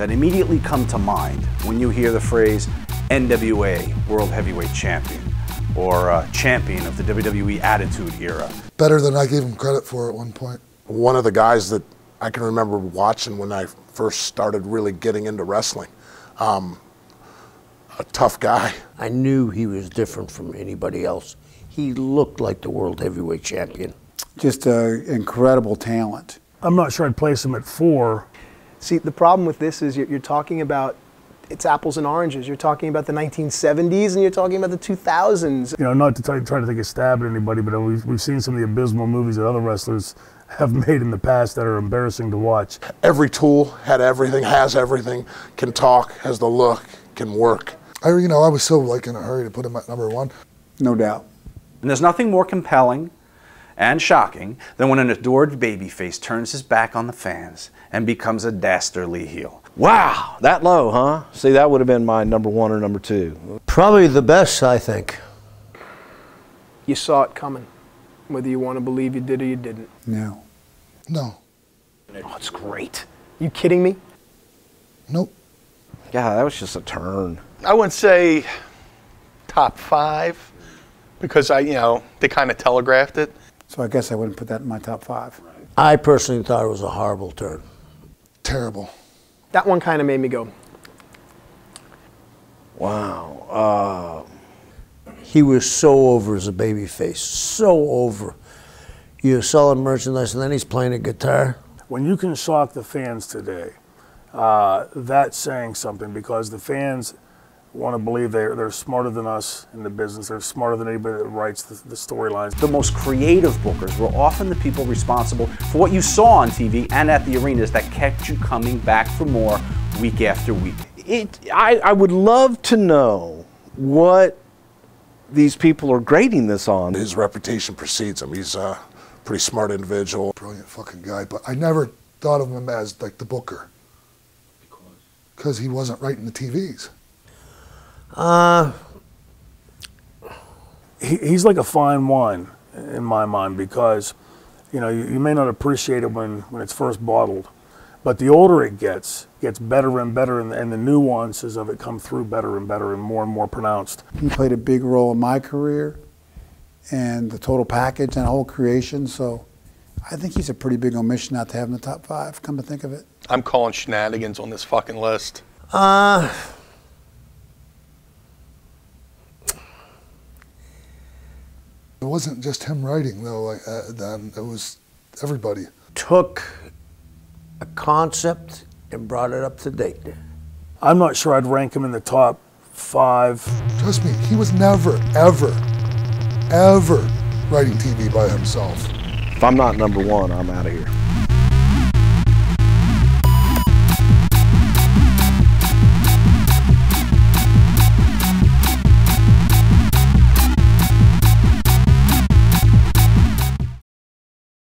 that immediately come to mind when you hear the phrase NWA World Heavyweight Champion or champion of the WWE Attitude Era? Better than I gave him credit for at one point. One of the guys that I can remember watching when I first started really getting into wrestling. A tough guy. I knew he was different from anybody else. He looked like the World Heavyweight Champion. Just an incredible talent. I'm not sure I'd place him at 4. See, the problem with this is you're talking about, it's apples and oranges. You're talking about the 1970s and you're talking about the 2000s. You know, not to try to take a stab at anybody, but we've seen some of the abysmal movies that other wrestlers have made in the past that are embarrassing to watch. Every tool had everything, has everything, can talk, has the look, can work. I was so in a hurry to put him at #1. No doubt. And there's nothing more compelling and shocking than when an adored babyface turns his back on the fans and becomes a dastardly heel. Wow, that low, huh? See, that would have been my #1 or #2. Probably the best, I think. You saw it coming, whether you want to believe you did or you didn't. No. No. Oh, it's great. You kidding me? Nope. Yeah, that was just a turn. I wouldn't say top 5 because they kind of telegraphed it. So I guess I wouldn't put that in my top 5. I personally thought it was a horrible turn. Terrible. That one kind of made me go. Wow. He was so over as a babyface, so over. You're selling merchandise and then he's playing a guitar. When you can shock the fans today, that's saying something, because the fans want to believe they're smarter than us in the business. They're smarter than anybody that writes the storylines. The most creative bookers were often the people responsible for what you saw on TV and at the arenas that kept you coming back for more week after week. I would love to know what these people are grading this on. His reputation precedes him. He's a pretty smart individual. Brilliant fucking guy, but I never thought of him as the booker. Because he wasn't writing the TVs. He's like a fine wine in my mind, because you may not appreciate it when it's first bottled, but the older it gets better and better, and the nuances of it come through better and better and more pronounced. He played a big role in my career and the total package and whole creation, so I think he's a pretty big omission not to have him in the top 5, come to think of it. I'm calling shenanigans on this fucking list. It wasn't just him writing, though. Then it was everybody. Took a concept and brought it up to date. I'm not sure I'd rank him in the top 5. Trust me, he was never, ever writing TV by himself. If I'm not #1, I'm out of here.